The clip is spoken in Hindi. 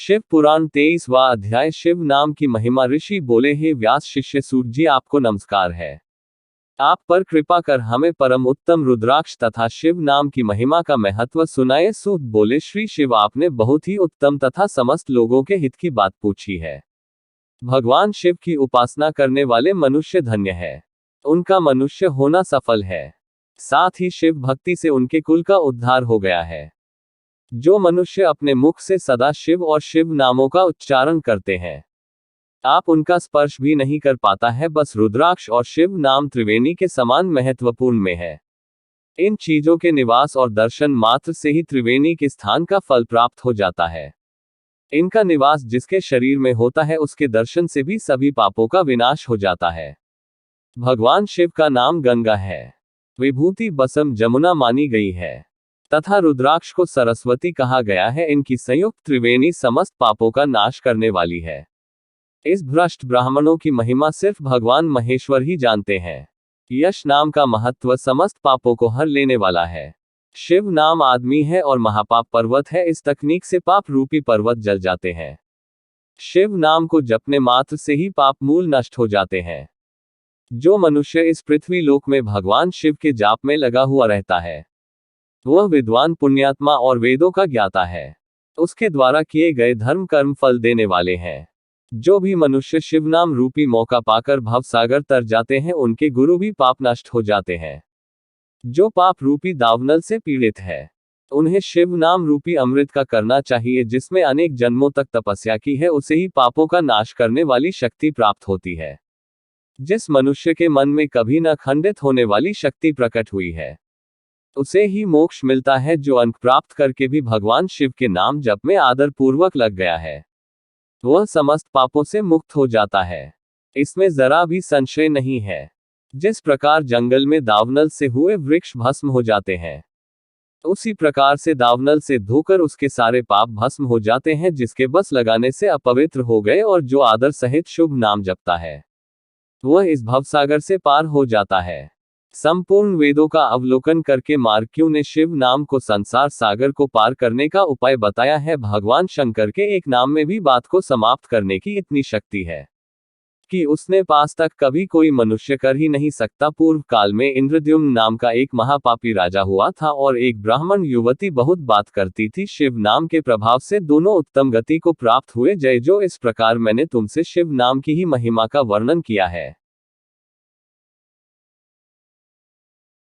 शिव पुराण 23वां अध्याय। शिव नाम की महिमा। ऋषि बोले, हे व्यास शिष्य सूत जी, आपको नमस्कार है। आप पर कृपा कर हमें परम उत्तम रुद्राक्ष तथा शिव नाम की महिमा का महत्व सुनाए। सूत बोले, श्री शिव, आपने बहुत ही उत्तम तथा समस्त लोगों के हित की बात पूछी है। भगवान शिव की उपासना करने वाले मनुष्य धन्य है, उनका मनुष्य होना सफल है। साथ ही शिव भक्ति से उनके कुल का उद्धार हो गया है। जो मनुष्य अपने मुख से सदा शिव और शिव नामों का उच्चारण करते हैं, आप उनका स्पर्श भी नहीं कर पाता है। बस रुद्राक्ष और शिव नाम त्रिवेणी के समान महत्वपूर्ण में है। इन चीजों के निवास और दर्शन मात्र से ही त्रिवेणी के स्थान का फल प्राप्त हो जाता है। इनका निवास जिसके शरीर में होता है, उसके दर्शन से भी सभी पापों का विनाश हो जाता है। भगवान शिव का नाम गंगा है, विभूति बसम जमुना मानी गई है, तथा रुद्राक्ष को सरस्वती कहा गया है। इनकी संयुक्त त्रिवेणी समस्त पापों का नाश करने वाली है। इस भ्रष्ट ब्राह्मणों की महिमा सिर्फ भगवान महेश्वर ही जानते हैं। यश नाम का महत्व समस्त पापों को हर लेने वाला है। शिव नाम आदमी है और महापाप पर्वत है। इस तकनीक से पाप रूपी पर्वत जल जाते हैं। शिव नाम को जपने मात्र से ही पाप मूल नष्ट हो जाते हैं। जो मनुष्य इस पृथ्वी लोक में भगवान शिव के जाप में लगा हुआ रहता है, वह विद्वान, पुण्यात्मा और वेदों का ज्ञाता है। उसके द्वारा किए गए धर्म कर्म फल देने वाले हैं। जो भी मनुष्य शिव नाम रूपी मौका पाकर भवसागर तर जाते हैं, उनके गुरु भी पाप नष्ट हो जाते हैं। जो पाप रूपी दावनल से पीड़ित है, उन्हें शिव नाम रूपी अमृत का करना चाहिए, जिसमें अनेक जन्मों तक तपस्या की है। उसे ही पापों का नाश करने वाली शक्ति प्राप्त होती है। जिस मनुष्य के मन में कभी न खंडित होने वाली शक्ति प्रकट हुई है, उसे ही मोक्ष मिलता है। जो अंक प्राप्त करके भी भगवान शिव के नाम जप में आदर पूर्वक लग गया है, वह समस्त पापों से मुक्त हो जाता है। इसमें जरा भी संशय नहीं है। जिस प्रकार जंगल में दावनल से हुए वृक्ष भस्म हो जाते हैं, उसी प्रकार से दावनल से धोकर उसके सारे पाप भस्म हो जाते हैं। जिसके बस लगाने से अपवित्र हो गए और जो आदर सहित शुभ नाम जपता है, वह इस भवसागर से पार हो जाता है। संपूर्ण वेदों का अवलोकन करके मार्क्यू ने शिव नाम को संसार सागर को पार करने का उपाय बताया है। भगवान शंकर के एक नाम में भी बात को समाप्त करने की इतनी शक्ति है कि उसने पास तक कभी कोई मनुष्य कर ही नहीं सकता। पूर्व काल में इंद्रद्युम्न नाम का एक महापापी राजा हुआ था और एक ब्राह्मण युवती बहुत बात करती थी। शिव नाम के प्रभाव से दोनों उत्तम गति को प्राप्त हुए। जय जो, इस प्रकार मैंने तुमसे शिव नाम की ही महिमा का वर्णन किया है।